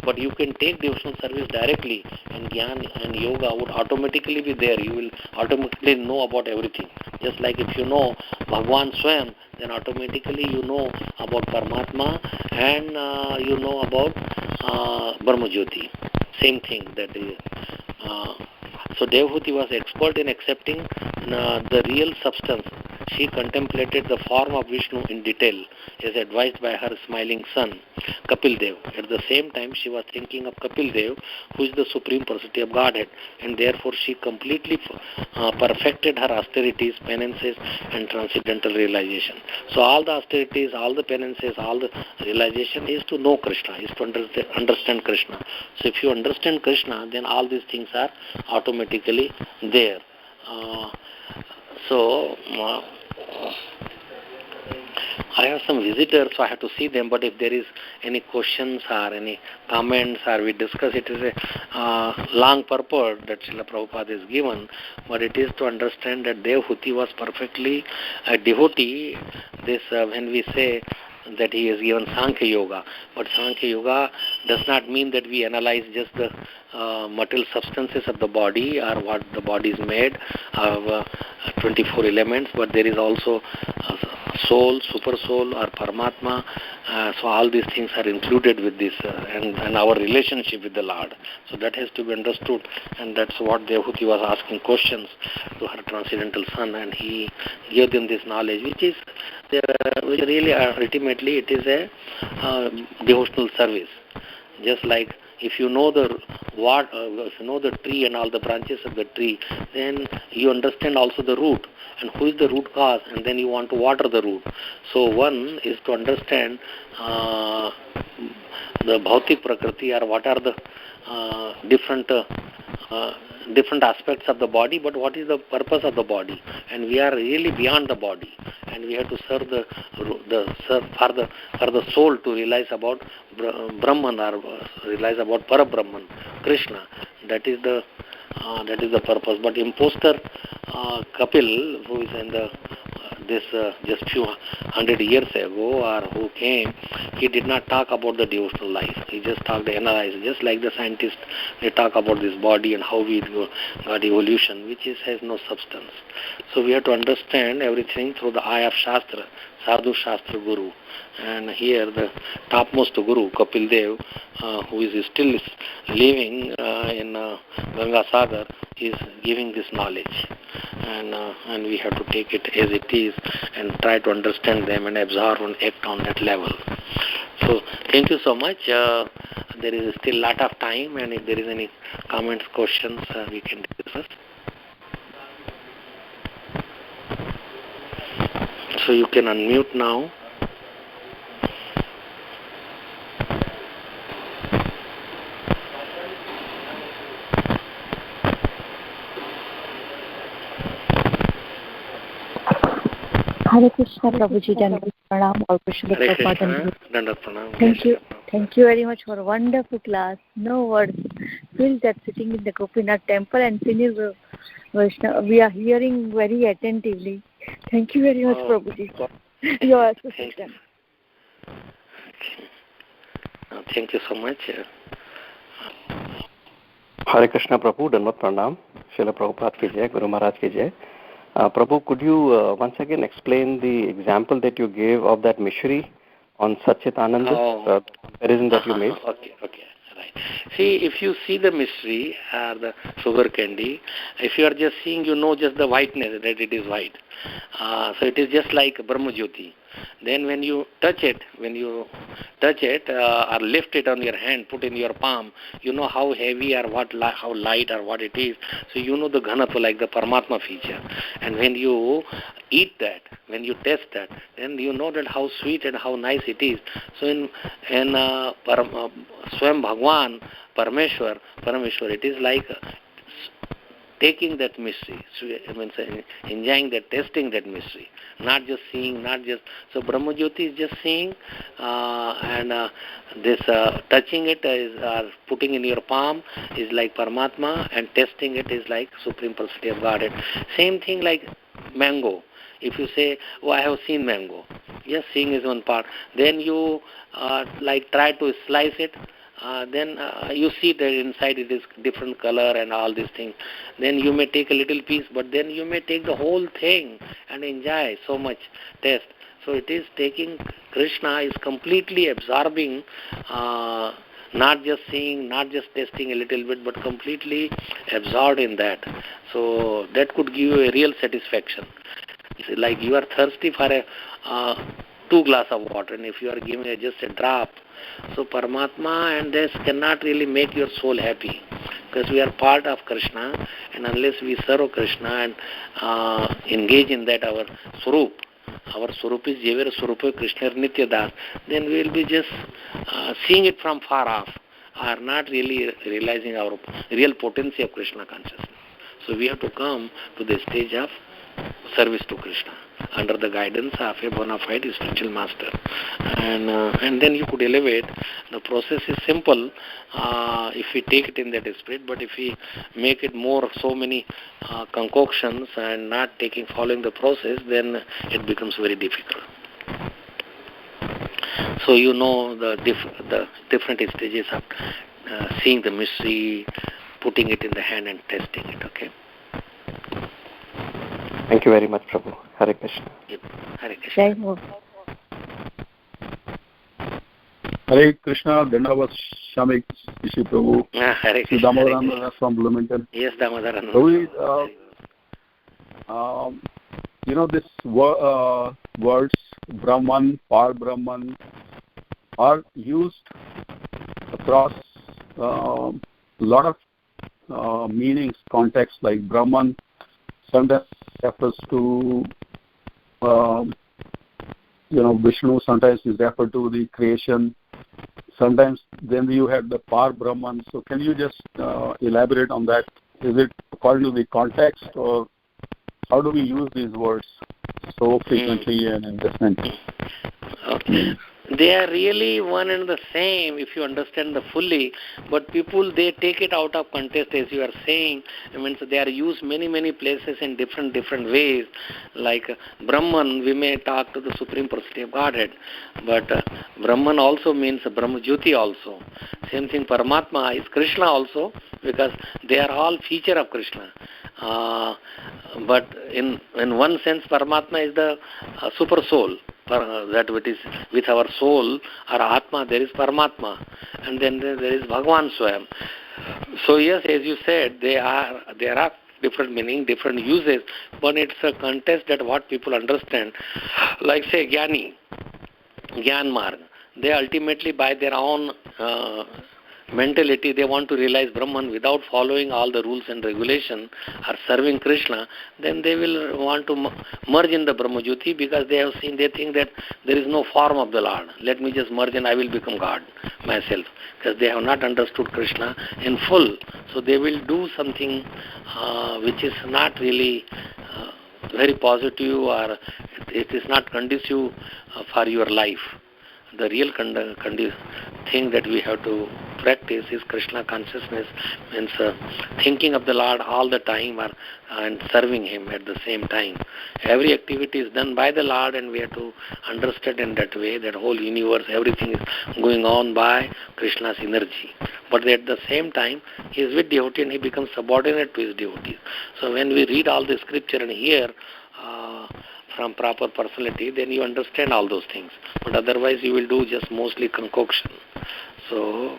But you can take devotional service directly, and Jnana and yoga would automatically be there. You will automatically know about everything. Just like if you know Bhagwan Swayam, then automatically you know about Paramatma and you know about Brahma Jyoti. Same thing. That is. So Devahuti was expert in accepting the real substance. She contemplated the form of Vishnu in detail, as advised by her smiling son, Kapil Dev. At the same time, she was thinking of Kapil Dev, who is the Supreme Personality of Godhead, and therefore she completely perfected her austerities, penances, and transcendental realization. So all the austerities, all the penances, all the realization is to know Krishna, is to understand Krishna. So if you understand Krishna, then all these things are automatically there. I have some visitors, so I have to see them, but if there is any questions or any comments or we discuss, it is a long purport that Srila Prabhupada is given, but it is to understand that Devahuti was perfectly a devotee. This when we say that he has given Sankhya Yoga, but Sankhya Yoga does not mean that we analyze just the material substances of the body or what the body is made of 24 elements, but there is also soul, super soul or Paramatma. So all these things are included with this and our relationship with the Lord. So that has to be understood, and that's what Devahuti was asking questions to her transcendental son, and he gave them this knowledge, which really ultimately it is a devotional service. Just like if you know if you know the tree and all the branches of the tree, then you understand also the root and who is the root cause, and then you want to water the root. So one is to understand the bhautik prakriti, or what are the different aspects of the body, but what is the purpose of the body, and we are really beyond the body, and we have to serve for the soul to realize about Brahman, or realize about Parabrahman, Krishna. That is the purpose. But imposter Kapil, who is in this just few hundred years ago, or who came, he did not talk about the devotional life. He just talked, analyzed, just like the scientists, they talk about this body and how we got evolution, which has no substance. So we have to understand everything through the eye of Shastra, Sadhu Shastra Guru. And here the topmost Guru, Kapil Dev, who is still living in Ganga Sagar, is giving this knowledge. And we have to take it as it is and try to understand them and absorb and act on that level. So thank you so much. There is still a lot of time, and if there is any comments, questions, we can discuss. So you can unmute now. Hare Krishna, Prabhuji, Dandavat Pranam, or Krishna Prabhupada. Thank you very much for a wonderful class. No words. Feel that sitting in the Gopinath temple and senior Vaishnava, we are hearing very attentively. Thank you very much, Prabhuji, for your assistance. Thank you so much. Hare Krishna, Prabhu, Dandavat Pranam. Srila Prabhupada ki jai, Guru Maharaj ki jai. Prabhu, could you once again explain the example that you gave of that Mishri on Satchitananda, comparison that you made? Okay, right. See, if you see the mystery, the sugar candy, if you are just seeing, you know just the whiteness, that it is white. So it is just like Brahma Jyoti. Then when you touch it, or lift it on your hand, put in your palm, you know how heavy or how light or what it is. So you know the Ghanatva, like the Paramatma feature. And when you eat that, when you taste that, then you know that how sweet and how nice it is. So in Swam Bhagwan, Parameshwar, it is like taking that mystery, enjoying that, tasting that mystery, not just seeing, so Brahma Jyoti is just seeing, and this touching it or putting in your palm is like Paramatma, and tasting it is like Supreme Personality of Godhead. Same thing like mango. If you say, oh, I have seen mango, yes, seeing is one part. Then you try to slice it. Then you see that inside it is different color and all these things. Then you may take a little piece, but then you may take the whole thing and enjoy so much taste. So it is taking, Krishna is completely absorbing, not just seeing, not just tasting a little bit, but completely absorbed in that. So that could give you a real satisfaction. It's like you are thirsty for a 2 glasses of water, and if you are giving just a drop, so Paramatma and this cannot really make your soul happy, because we are part of Krishna, and unless we serve Krishna and engage in that our Swarup is Jever Swarupa Krishna Nitya Das, then we will be just seeing it from far off, are not really realizing our real potency of Krishna consciousness. So we have to come to the stage of service to Krishna under the guidance of a bona fide spiritual master, and then you could elevate. The process is simple if we take it in that spirit, but if we make it more so many concoctions and not following the process, then it becomes very difficult. So you know the different stages of seeing the mystery, putting it in the hand and testing it. Okay. Thank you very much, Prabhu. Hare Krishna. Yep. Hare Krishna. Hare Krishna. Dandavad Shamik Ishi Prabhu. Hare Krishna. Damodaran from Bloomington. Yes, Damodaran. Prabhu, you know, this words Brahman, Par Brahman are used across a lot of meanings, contexts, like Brahman sometimes refers to Vishnu, sometimes is referred to the creation, sometimes then you have the Par Brahman. So can you just elaborate on that? Is it according to the context, or how do we use these words so frequently and in different? Okay. They are really one and the same if you understand the fully, but people, they take it out of context, as you are saying. I mean, so they are used many places in different ways. Like Brahman, we may talk to the Supreme Personality of Godhead, but Brahman also means Brahma Jyoti also. Same thing, Paramatma is Krishna also, because they are all feature of Krishna. But in one sense, Paramatma is the super soul. That which is with our soul, our Atma, there is Paramatma, and then there is Bhagavan Swayam. So yes, as you said, there are different meaning, different uses, but it's a contest that what people understand. Like say Jnani, Jnana Marg, they ultimately by their own mentality, they want to realize Brahman without following all the rules and regulation or serving Krishna, then they will want to merge in the Brahma Jyoti, because they have seen, they think that there is no form of the Lord. Let me just merge and I will become God myself, because they have not understood Krishna in full. So they will do something which is not really very positive, or it is not conducive for your life. the real thing that we have to practice is Krishna consciousness, means thinking of the Lord all the time and serving Him at the same time. Every activity is done by the Lord, and we have to understand in that way that whole universe, everything is going on by Krishna's energy. But at the same time, He is with devotee and He becomes subordinate to His devotees. So when we read all the scripture and hear from proper personality, then you understand all those things. But otherwise you will do just mostly concoction. So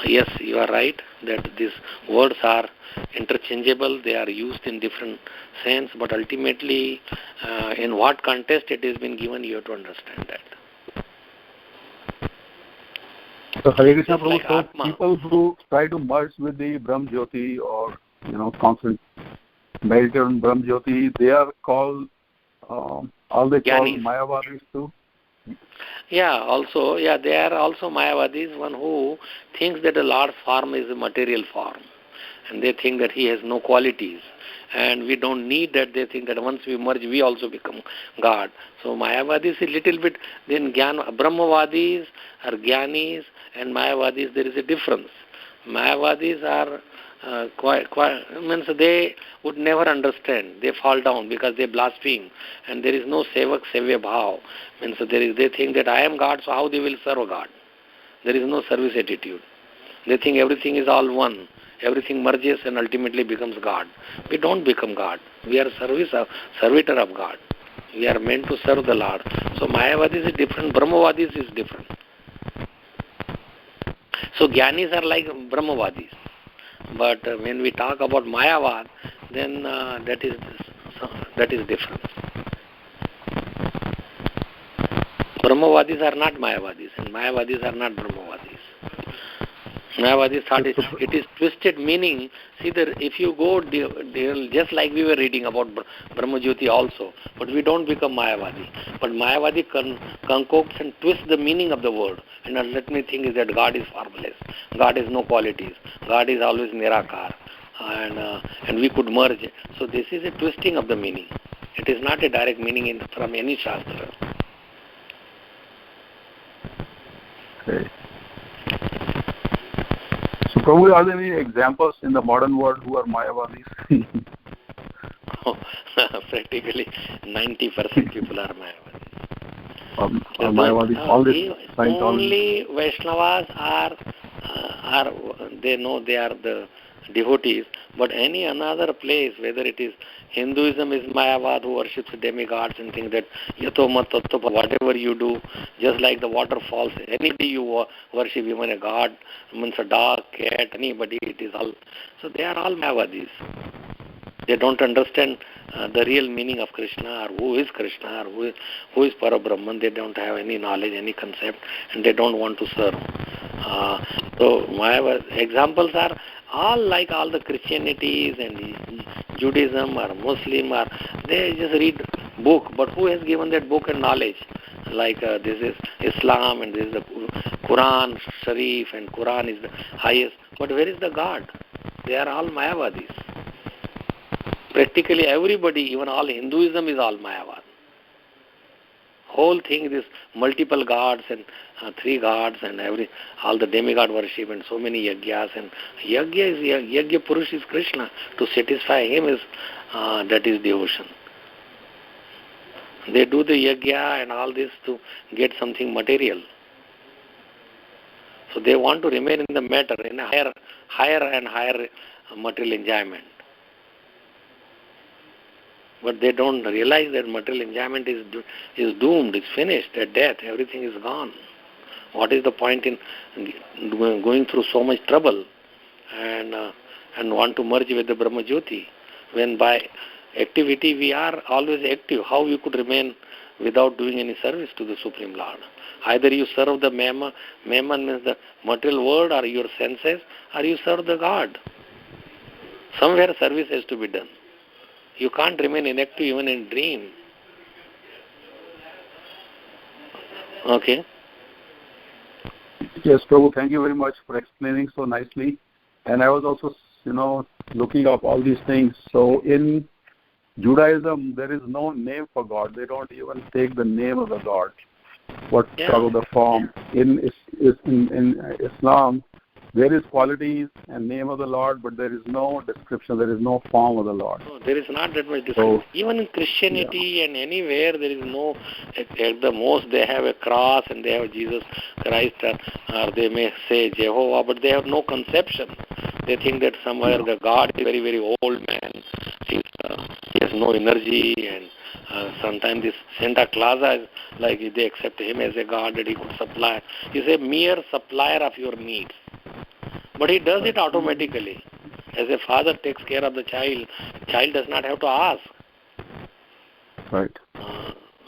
yes, you are right that these words are interchangeable, they are used in different sense, but ultimately in what context it has been given, you have to understand that. So Hare Krishna Prabhu, so people who try to merge with the Brahm Jyoti or constant meditate on Brahm Jyoti, they are called all they call Mayavadis too? Yeah, also, they are also Mayavadis, one who thinks that the Lord's form is a material form, and they think that He has no qualities, and we don't need that. They think that once we merge, we also become God. So Mayavadis is a little bit, then Brahmavadis are Gyanis, and Mayavadis, there is a difference. Mayavadis are means they would never understand. They fall down because they blaspheme, and there is no sevak sevya bhav. Means they think that I am God, so how they will serve God? There is no service attitude. They think everything is all one. Everything merges and ultimately becomes God. We don't become God. We are servitor of God. We are meant to serve the Lord. So Mayavadis is different. Brahmavadis is different. So Gyanis are like Brahmavadis. But when we talk about Mayavad, then that is different. Brahmavadis are not Mayavadis, and Mayavadis are not Brahmavadis. Mayavadis thought it is twisted meaning. See, if you go, just like we were reading about Brahmajyoti also, but we don't become Mayavadi. But Mayavadi concocts and twists the meaning of the word. And let me think is that God is formless. God has no qualities. God is always Nirakar. And we could merge. So this is a twisting of the meaning. It is not a direct meaning from any Shastra. Okay. So probably are there any examples in the modern world who are Mayavadis? Practically 90% people are Mayavadis. Mayavadis, only Vaishnavas are they know they are the devotees, but any another place, whether it is Hinduism is Mayavad who worships demigods and think that yato mat tattva, whatever you do, just like the waterfalls, anybody you worship, even a god, means a dog, cat, anybody, it is all. So they are all Mayavadis. They don't understand the real meaning of Krishna, or who is Krishna, or who is Parabrahman. They don't have any knowledge, any concept, and they don't want to serve. So my examples are all like all the Christianities and Judaism or Muslim, or they just read book, but who has given that book and knowledge? Like this is Islam and this is the Quran Sharif, and Quran is the highest. But where is the God? They are all Mayavadis. Practically everybody, even all Hinduism is all Mayavad. Whole thing is multiple gods and three gods and all the demigod worship and so many yagyas, and yagya Purush is Krishna. To satisfy him is that is devotion. They do the yagya and all this to get something material. So they want to remain in the matter, in a higher and higher material enjoyment. But they don't realize that material enjoyment is doomed, is finished, at death, everything is gone. What is the point in going through so much trouble and want to merge with the Brahma Jyoti, when by activity we are always active? How you could remain without doing any service to the Supreme Lord? Either you serve the Mammon means the material world, or your senses, or you serve the God. Somewhere service has to be done. You can't remain inactive even in dream. Okay. Yes, Prabhu, thank you very much for explaining so nicely. And I was also, looking up all these things. So in Judaism, there is no name for God. They don't even take the name of the God. what struggle the form. In Islam, there is qualities and name of the Lord, but there is no description, there is no form of the Lord. No, there is not that much description. Even in Christianity and anywhere, there is no, at the most they have a cross and they have Jesus Christ, or they may say Jehovah, but they have no conception. They think that somewhere the God is a very, very old man. He has no energy, and sometimes this Santa Claus is like they accept him as a God that he could supply. He's a mere supplier of your needs. But he does it automatically. As a father takes care of the child does not have to ask. Right.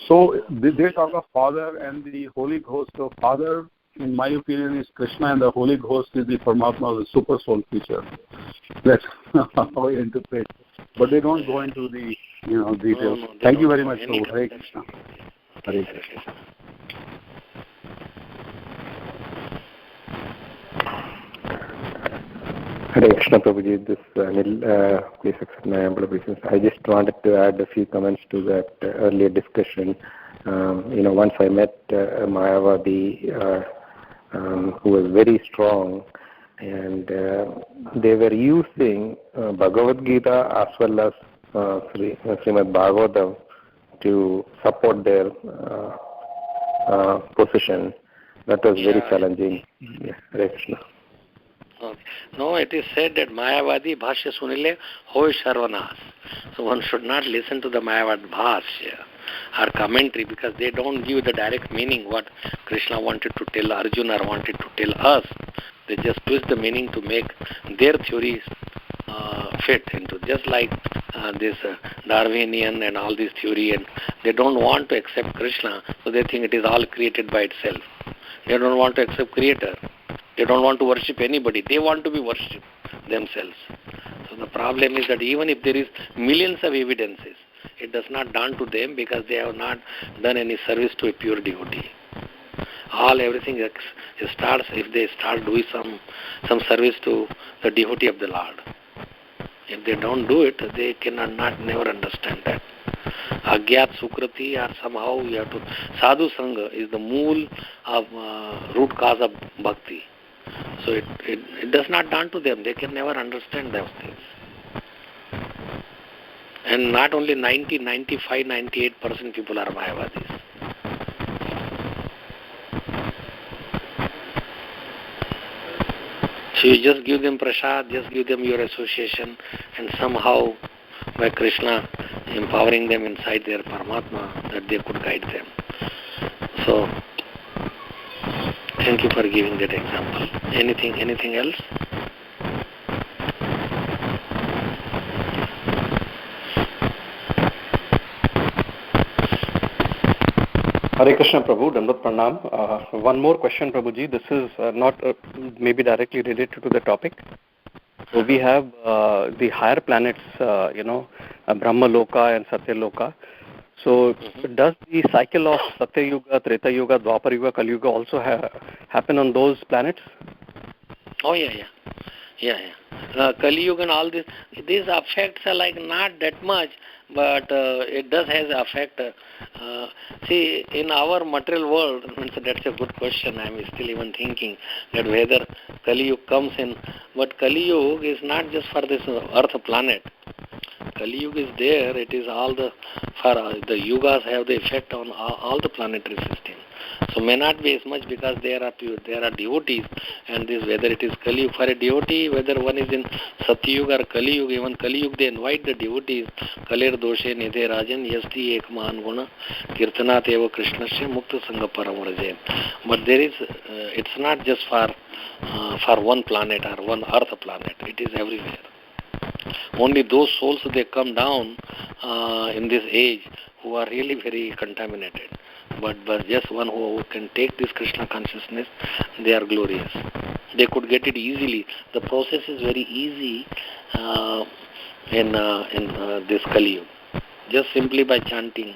So they talk of Father and the Holy Ghost. So Father, in my opinion, is Krishna, and the Holy Ghost is the Paramatma, the super soul feature. That's how I interpret. But they don't go into the details. No, Thank you very much. Hare Krishna. Hare Krishna. Hare Krishna Prabhuji, this Anil, please accept my humble obeisances. I just wanted to add a few comments to that earlier discussion. Once I met Mayavadi, who was very strong, and they were using Bhagavad Gita as well as Srimad Bhagavatam to support their position. That was very challenging. Yeah, Hare Krishna. Okay. No, it is said that Mayavadi Bhashya Sunile Hoy Sharvanas. So one should not listen to the Mayavadi Bhashya or commentary, because they don't give the direct meaning what Krishna wanted to tell Arjuna or wanted to tell us. They just twist the meaning to make their theories fit into, just like this Darwinian and all this theory, and they don't want to accept Krishna, so they think it is all created by itself. They don't want to accept Creator. They don't want to worship anybody. They want to be worshipped themselves. So the problem is that even if there is millions of evidences, it does not dawn to them, because they have not done any service to a pure devotee. Everything starts if they start doing some service to the devotee of the Lord. If they don't do it, they cannot never understand that. Agyat Sukrati, or somehow you have to. Sadhu Sangha is the mool of root cause of bhakti. So it does not dawn to them. They can never understand those things. And not only 90, 95, 98% people are Mayavadis. So you just give them prasad, just give them your association, and somehow by Krishna empowering them inside their Paramatma, that they could guide them. So thank you for giving that example. Anything else? Hare Krishna Prabhu, Dandat Pranam. One more question, Prabhuji. This is not maybe directly related to the topic. So we have the higher planets, Brahma Loka and Satya Loka. So does the cycle of Satya Yuga, Treta Yuga, Dwapar Yuga, Kali Yuga also happen on those planets? Oh, yeah. Kali Yuga and all this, these effects are like not that much, but it does has effect. See, in our material world, that's a good question. I'm still even thinking that whether Kali Yuga comes in, but Kali Yuga is not just for this Earth planet. Kali Yuga is there. It is all the yugas have the effect on all the planetary system. So may not be as much, because there are devotees, and this whether it is Kali Yuga for a devotee, whether one is in Satya Yuga or Kali Yuga, even Kali Yuga they invite the devotees. Kalir doshe nidhe rajan yasti ekman guna kirtanat eva krishnasya mukta sangha paramraje. But there is, it's not just for one planet or one Earth planet. It is everywhere. Only those souls, they come down in this age who are really very contaminated. But just one who can take this Krishna consciousness, they are glorious. They could get it easily. The process is very easy in this Kali Yuga. Just simply by chanting.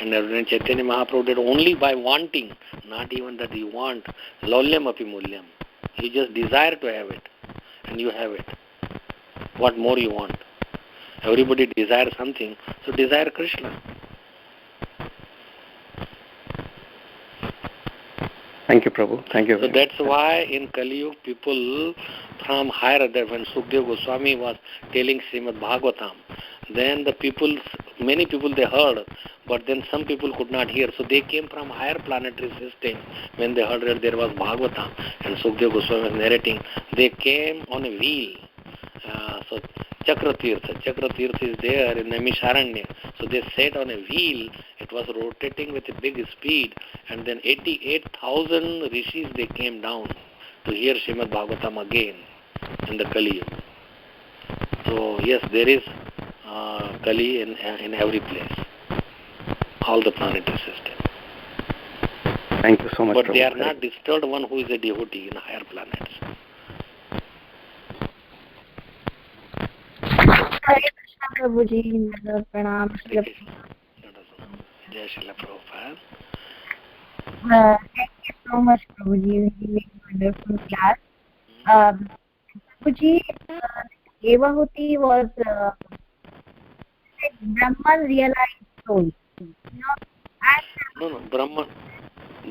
And Chaitanya Mahaprabhu did only by wanting, not even that you want. Laulyam api mulyam. You just desire to have it, and you have it. What more you want? Everybody desires something, so desire Krishna. Thank you, Prabhu. Thank you. So that's why in Kali Yuga, people from higher, that when Sukdev Goswami was telling Srimad Bhagavatam, then the people, many people they heard, but then some people could not hear. So they came from higher planetary system. When they heard that there was Bhagavatam and Sukdev Goswami was narrating, they came on a wheel. So Chakratirtha is there in Naimisharanya. So they sat on a wheel. It was rotating with a big speed, and then 88,000 rishis they came down to hear Srimad Bhagavatam again in the Kali Yuga. So yes, there is Kali in every place, all the planetary system. Thank you so much. But Prabhu. they are not disturbed one who is a devotee in higher planets. Hare Krishna Prabhuji, pranam. Jai Srila Prabhupada. Thank you so much, Prabhuji. Really wonderful class. Prabhuji, Devahuti was Brahman realized soul. No,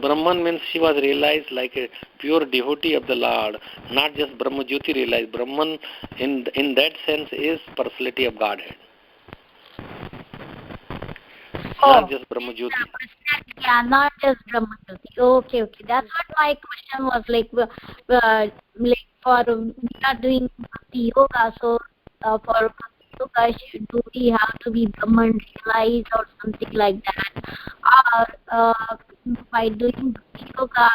Brahman means she was realized like a pure devotee of the Lord, not just Brahma Jyoti realized. Brahman in that sense is personality of Godhead. Not just Brahma Jyoti. Yeah, not just Brahma Jyoti. Okay. That's what my question was, like for we are doing Bhakti Yoga, so for Bhakti Yoga, do we have to be Brahman realized or something like that? Or by doing Bhakti Yoga,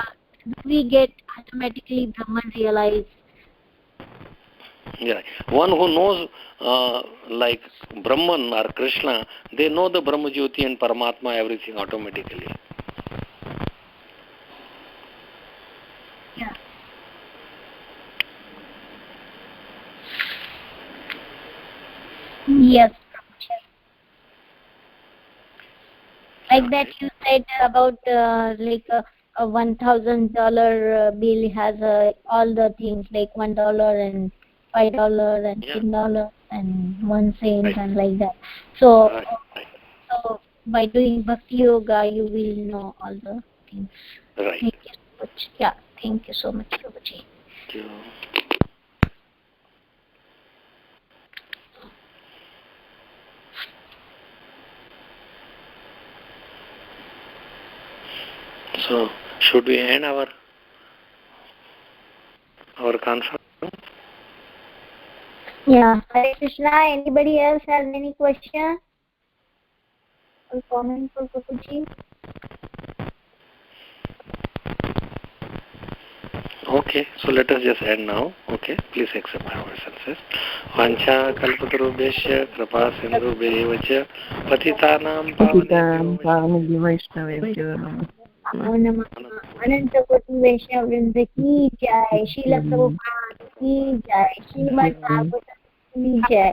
do we get automatically Brahman realized? Yeah, one who knows like Brahman or Krishna, they know the Brahma Jyoti and Paramatma, everything automatically. Yeah. Yes. Like that you said about like a $1,000 bill has all the things like $1 and $5 and $10 and 1 cent, right, and like that. So, right. so by doing Bhakti Yoga, you will know all the things. Right. Thank you so much. Yeah, thank you so much, Prabhuji. Thank you. So, should we end our conference? Yeah, Hare Krishna. Anybody else has any question or comment for Prabhuji? Okay, so let us just end now. Okay, please accept my obeisances. Vancha kalpatarubhyasya kripa sindhubhyev cha patitanam pavanebhyo Vaishnavebhyo Ananta Koti Vaishnava Vrinda ki jai, Srila Prabhupada ki jai, Srimad Bhagavatam ki jai.